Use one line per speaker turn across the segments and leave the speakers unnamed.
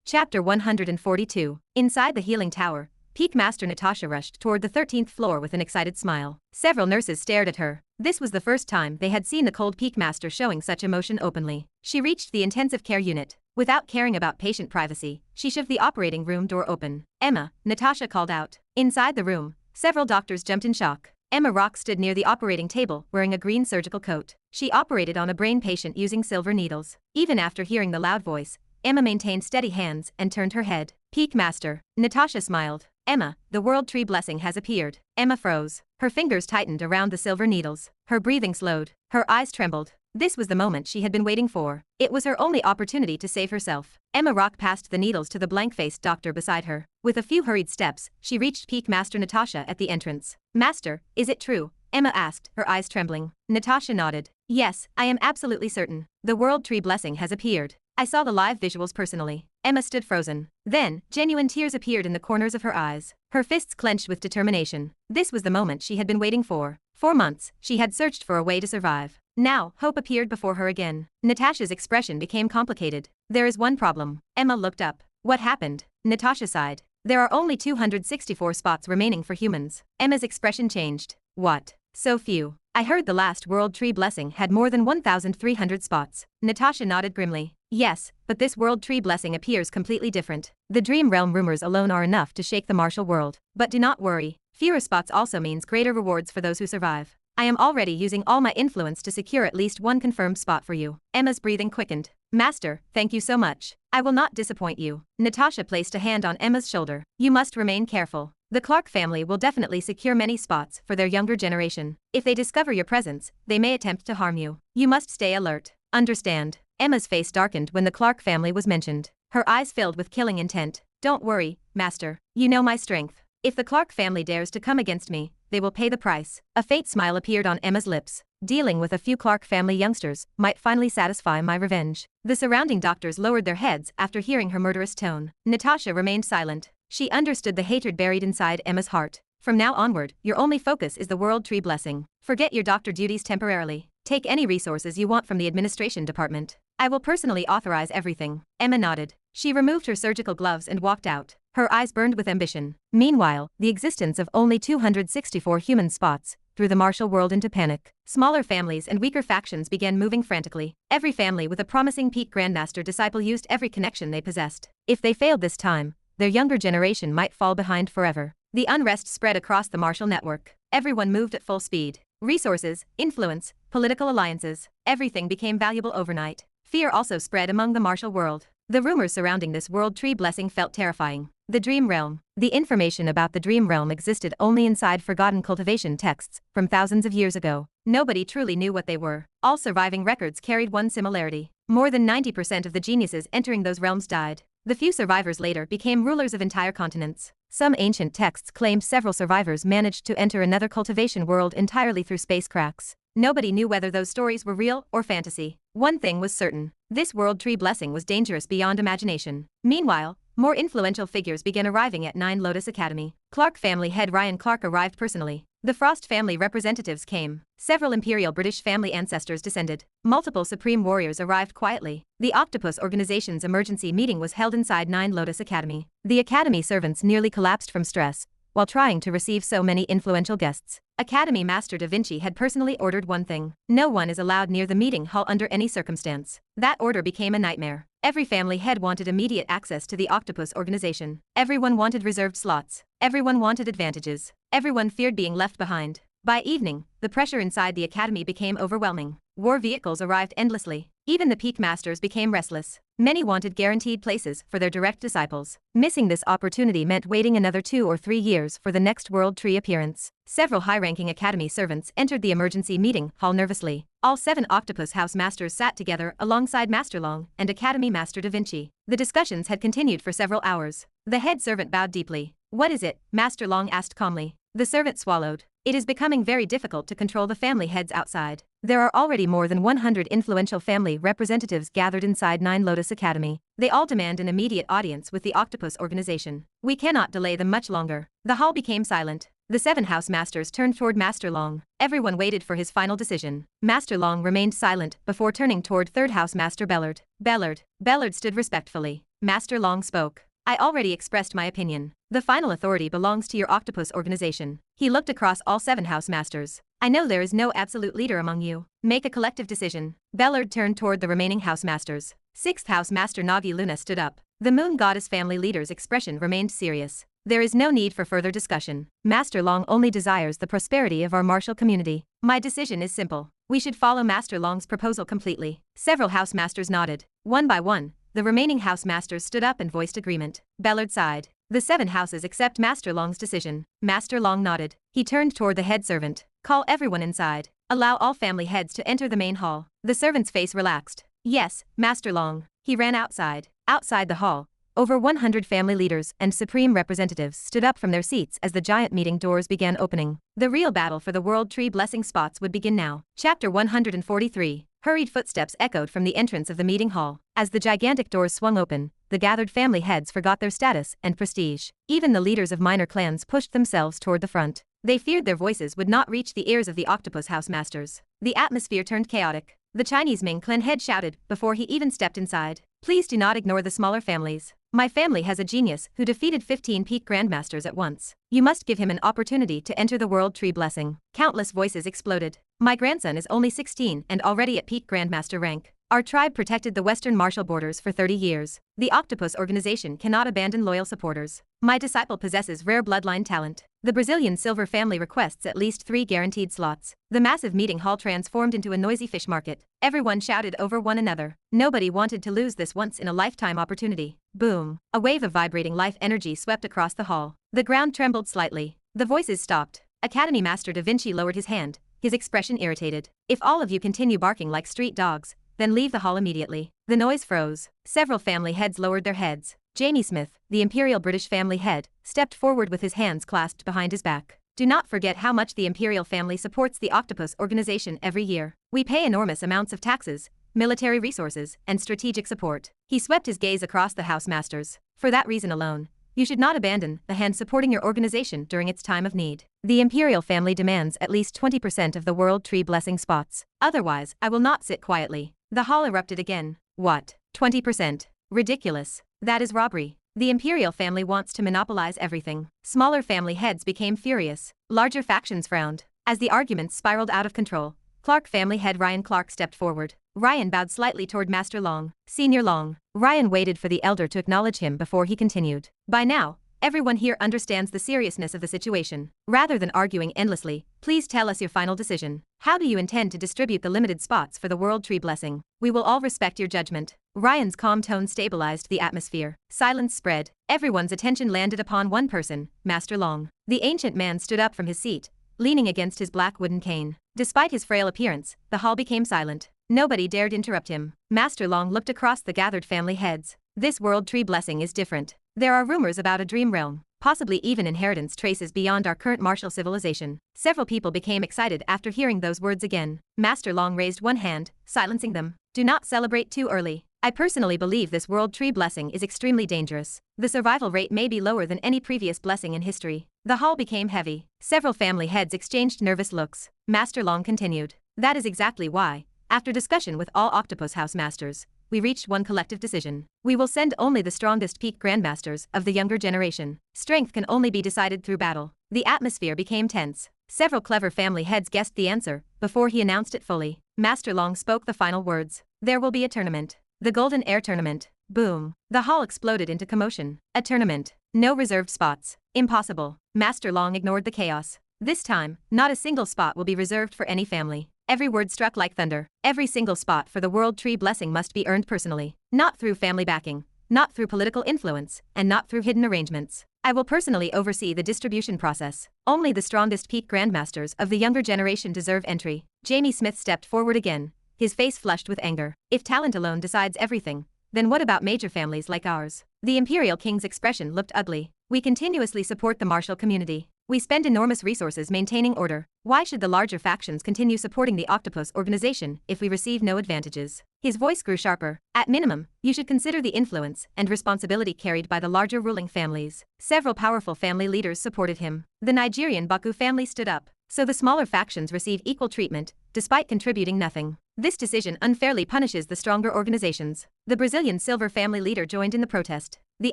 Chapter 142. Inside the healing tower, Peak Master Natasha rushed toward the 13th floor with an excited smile. Several nurses stared at her. This was the first time they had seen the cold Peak Master showing such emotion openly. She reached the intensive care unit. Without caring about patient privacy, she shoved the operating room door open. "Emma," Natasha called out. Inside the room, several doctors jumped in shock. Emma Rock stood near the operating table wearing a green surgical coat. She operated on a brain patient using silver needles. Even after hearing the loud voice, Emma maintained steady hands and turned her head. "Peak Master." Natasha smiled. "Emma, the World Tree blessing has appeared." Emma froze. Her fingers tightened around the silver needles. Her breathing slowed. Her eyes trembled. This was the moment she had been waiting for. It was her only opportunity to save herself. Emma Rock passed the needles to the blank-faced doctor beside her. With a few hurried steps, she reached Peak Master Natasha at the entrance. "Master, is it true?" Emma asked, her eyes trembling. Natasha nodded. "Yes, I am absolutely certain. The World Tree blessing has appeared. I saw the live visuals personally." Emma stood frozen. Then, genuine tears appeared in the corners of her eyes. Her fists clenched with determination. This was the moment she had been waiting for. For months, she had searched for a way to survive. Now, hope appeared before her again. Natasha's expression became complicated. "There is one problem." Emma looked up. "What happened?" Natasha sighed. "There are only 264 spots remaining for humans." Emma's expression changed. "What? So few? I heard the last World Tree blessing had more than 1,300 spots." Natasha nodded grimly. "Yes, but this World Tree blessing appears completely different. The Dream Realm rumors alone are enough to shake the martial world. But do not worry, fewer spots also means greater rewards for those who survive. I am already using all my influence to secure at least one confirmed spot for you." Emma's breathing quickened. "Master, thank you so much. I will not disappoint you." Natasha placed a hand on Emma's shoulder. "You must remain careful. The Clark family will definitely secure many spots for their younger generation. If they discover your presence, they may attempt to harm you. You must stay alert. Understand?" Emma's face darkened when the Clark family was mentioned. Her eyes filled with killing intent. "Don't worry, Master. You know my strength. If the Clark family dares to come against me, they will pay the price." A faint smile appeared on Emma's lips. "Dealing with a few Clark family youngsters might finally satisfy my revenge." The surrounding doctors lowered their heads after hearing her murderous tone. Natasha remained silent. She understood the hatred buried inside Emma's heart. "From now onward, your only focus is the World Tree blessing. Forget your doctor duties temporarily. Take any resources you want from the administration department. I will personally authorize everything." Emma nodded. She removed her surgical gloves and walked out. Her eyes burned with ambition. Meanwhile, the existence of only 264 human spots threw the martial world into panic. Smaller families and weaker factions began moving frantically. Every family with a promising Peak Grandmaster disciple used every connection they possessed. If they failed this time, their younger generation might fall behind forever. The unrest spread across the martial network. Everyone moved at full speed. Resources, influence, political alliances, everything became valuable overnight. Fear also spread among the martial world. The rumors surrounding this World Tree blessing felt terrifying. The Dream Realm. The information about the Dream Realm existed only inside forgotten cultivation texts from thousands of years ago. Nobody truly knew what they were. All surviving records carried one similarity. More than 90% of the geniuses entering those realms died. The few survivors later became rulers of entire continents. Some ancient texts claimed several survivors managed to enter another cultivation world entirely through space cracks. Nobody knew whether those stories were real or fantasy. One thing was certain. This World Tree blessing was dangerous beyond imagination. Meanwhile, more influential figures began arriving at Nine Lotus Academy. Clark family head Ryan Clark arrived personally. The Frost family representatives came. Several Imperial British family ancestors descended. Multiple Supreme Warriors arrived quietly. The Octopus Organization's emergency meeting was held inside Nine Lotus Academy. The Academy servants nearly collapsed from stress while trying to receive so many influential guests. Academy Master Da Vinci had personally ordered one thing. No one is allowed near the meeting hall under any circumstance. That order became a nightmare. Every family head wanted immediate access to the Octopus Organization. Everyone wanted reserved slots. Everyone wanted advantages. Everyone feared being left behind. By evening, the pressure inside the academy became overwhelming. War vehicles arrived endlessly. Even the Peak Masters became restless. Many wanted guaranteed places for their direct disciples. Missing this opportunity meant waiting another 2 or 3 years for the next World Tree appearance. Several high-ranking academy servants entered the emergency meeting hall nervously. All 7 Octopus House Masters sat together alongside Master Long and Academy Master Da Vinci. The discussions had continued for several hours. The head servant bowed deeply. "What is it?" Master Long asked calmly. The servant swallowed. "It is becoming very difficult to control the family heads outside. There are already more than 100 influential family representatives gathered inside Nine Lotus Academy. They all demand an immediate audience with the Octopus Organization. We cannot delay them much longer." The hall became silent. The 7 House Masters turned toward Master Long. Everyone waited for his final decision. Master Long remained silent before turning toward 3rd House Master Bellard. Bellard stood respectfully. Master Long spoke. I already expressed my opinion. The final authority belongs to your octopus organization. He looked across all 7 house masters. I know there is no absolute leader among you. Make a collective decision. Bellard turned toward the remaining house masters. 6th house master Nagi Luna stood up. The moon goddess family leader's expression remained serious. There is no need for further discussion. Master Long only desires the prosperity of our martial community. My decision is simple. We should follow Master Long's proposal completely. Several house masters nodded. One by one, the remaining house masters stood up and voiced agreement. Bellard sighed. The 7 houses accept Master Long's decision. Master Long nodded. He turned toward the head servant. Call everyone inside. Allow all family heads to enter the main hall. The servant's face relaxed. Yes, Master Long. He ran outside. Outside the hall, over 100 family leaders and supreme representatives stood up from their seats as the giant meeting doors began opening. The real battle for the World Tree Blessing spots would begin now. Chapter 143. Hurried footsteps echoed from the entrance of the meeting hall. As the gigantic doors swung open, the gathered family heads forgot their status and prestige. Even the leaders of minor clans pushed themselves toward the front. They feared their voices would not reach the ears of the octopus house masters. The atmosphere turned chaotic. The Chinese Ming clan head shouted before he even stepped inside. Please do not ignore the smaller families. My family has a genius who defeated 15 peak grandmasters at once. You must give him an opportunity to enter the World Tree Blessing. Countless voices exploded. My grandson is only 16 and already at peak grandmaster rank. Our tribe protected the western martial borders for 30 years. The octopus organization cannot abandon loyal supporters. My disciple possesses rare bloodline talent. The Brazilian silver family requests at least 3 guaranteed slots. The massive meeting hall transformed into a noisy fish market. Everyone shouted over one another. Nobody wanted to lose this once-in-a-lifetime opportunity. Boom. A wave of vibrating life energy swept across the hall. The ground trembled slightly. The voices stopped. Academy Master Da Vinci lowered his hand, his expression irritated. If all of you continue barking like street dogs, then leave the hall immediately. The noise froze. Several family heads lowered their heads. Jamie Smith, the Imperial British family head, stepped forward with his hands clasped behind his back. Do not forget how much the Imperial family supports the Octopus organization every year. We pay enormous amounts of taxes, military resources, and strategic support. He swept his gaze across the house masters. For that reason alone, you should not abandon the hand supporting your organization during its time of need. The Imperial family demands at least 20% of the World Tree Blessing spots. Otherwise, I will not sit quietly. The hall erupted again. What? 20%? Ridiculous. That is robbery. The Imperial family wants to monopolize everything. Smaller family heads became furious. Larger factions frowned. As the arguments spiraled out of control, Clark family head Ryan Clark stepped forward. Ryan bowed slightly toward Master Long. Senior Long. Ryan waited for the elder to acknowledge him before he continued. By now, everyone here understands the seriousness of the situation. Rather than arguing endlessly, please tell us your final decision. How do you intend to distribute the limited spots for the World Tree Blessing? We will all respect your judgment. Ryan's calm tone stabilized the atmosphere. Silence spread. Everyone's attention landed upon one person, Master Long. The ancient man stood up from his seat, leaning against his black wooden cane. Despite his frail appearance, the hall became silent. Nobody dared interrupt him. Master Long looked across the gathered family heads. This World Tree Blessing is different. There are rumors about a dream realm, possibly even inheritance traces beyond our current martial civilization. Several people became excited after hearing those words again. Master Long raised one hand, silencing them. Do not celebrate too early. I personally believe this World Tree Blessing is extremely dangerous. The survival rate may be lower than any previous blessing in history. The hall became heavy. Several family heads exchanged nervous looks. Master Long continued. That is exactly why, after discussion with all Octopus House Masters, we reached one collective decision. We will send only the strongest peak grandmasters of the younger generation. Strength can only be decided through battle. The atmosphere became tense. Several clever family heads guessed the answer before he announced it fully. Master Long spoke the final words. There will be a tournament. The Golden Heir Tournament. Boom. The hall exploded into commotion. A tournament. No reserved spots. Impossible. Master Long ignored the chaos. This time, not a single spot will be reserved for any family. Every word struck like thunder. Every single spot for the World Tree Blessing must be earned personally. Not through family backing, not through political influence, and not through hidden arrangements. I will personally oversee the distribution process. Only the strongest peak grandmasters of the younger generation deserve entry. Jamie Smith stepped forward again, his face flushed with anger. If talent alone decides everything, then what about major families like ours? The Imperial King's expression looked ugly. We continuously support the martial community. We spend enormous resources maintaining order. Why should the larger factions continue supporting the Octopus organization if we receive no advantages? His voice grew sharper. At minimum, you should consider the influence and responsibility carried by the larger ruling families. Several powerful family leaders supported him. The Nigerian Baku family stood up. So the smaller factions receive equal treatment, despite contributing nothing. This decision unfairly punishes the stronger organizations. The Brazilian silver family leader joined in the protest. The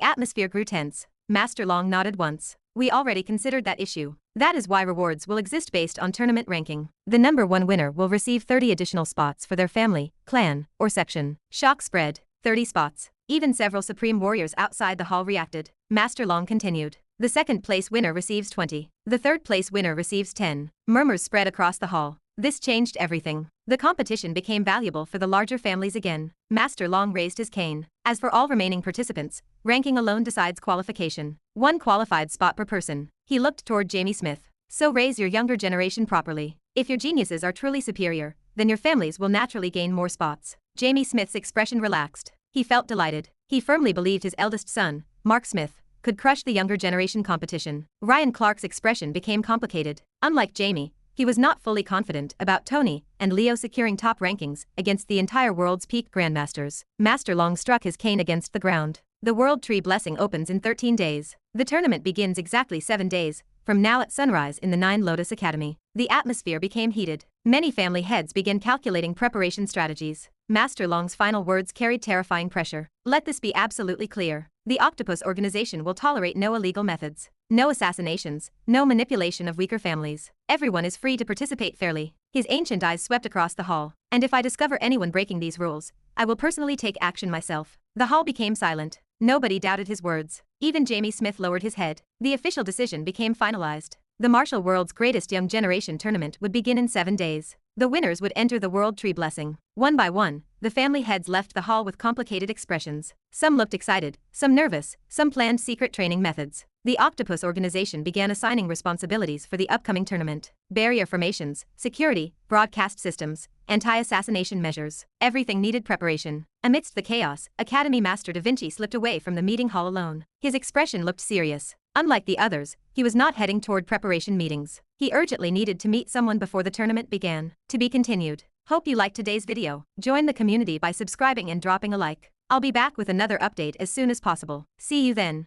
atmosphere grew tense. Master Long nodded once. We already considered that issue. That is why rewards will exist based on tournament ranking. The number 1 winner will receive 30 additional spots for their family, clan, or section. Shock spread. 30 spots. Even several supreme warriors outside the hall reacted. Master Long continued. The second place winner receives 20. The third place winner receives 10. Murmurs spread across the hall. This changed everything. The competition became valuable for the larger families again. Master Long raised his cane. As for all remaining participants, ranking alone decides qualification. 1 qualified spot per person. He looked toward Jamie Smith. So raise your younger generation properly. If your geniuses are truly superior, then your families will naturally gain more spots. Jamie Smith's expression relaxed. He felt delighted. He firmly believed his eldest son, Mark Smith, could crush the younger generation competition. Ryan Clark's expression became complicated. Unlike Jamie, he was not fully confident about Tony and Leo securing top rankings against the entire world's peak grandmasters. Master Long struck his cane against the ground. The World Tree Blessing opens in 13 days. The tournament begins exactly 7 days from now at sunrise in the Nine Lotus Academy. The atmosphere became heated. Many family heads began calculating preparation strategies. Master Long's final words carried terrifying pressure. Let this be absolutely clear. The Octopus organization will tolerate no illegal methods, no assassinations, no manipulation of weaker families. Everyone is free to participate fairly. His ancient eyes swept across the hall. And if I discover anyone breaking these rules, I will personally take action myself. The hall became silent. Nobody doubted his words. Even Jamie Smith lowered his head. The official decision became finalized. The Martial World's greatest young generation tournament would begin in 7 days. The winners would enter the World Tree Blessing. One by one, the family heads left the hall with complicated expressions. Some looked excited, some nervous, some planned secret training methods. The Octopus organization began assigning responsibilities for the upcoming tournament. Barrier formations, security, broadcast systems, anti-assassination measures. Everything needed preparation. Amidst the chaos, Academy Master Da Vinci slipped away from the meeting hall alone. His expression looked serious. Unlike the others, he was not heading toward preparation meetings. He urgently needed to meet someone before the tournament began. To be continued. Hope you liked today's video. Join the community by subscribing and dropping a like. I'll be back with another update as soon as possible. See you then.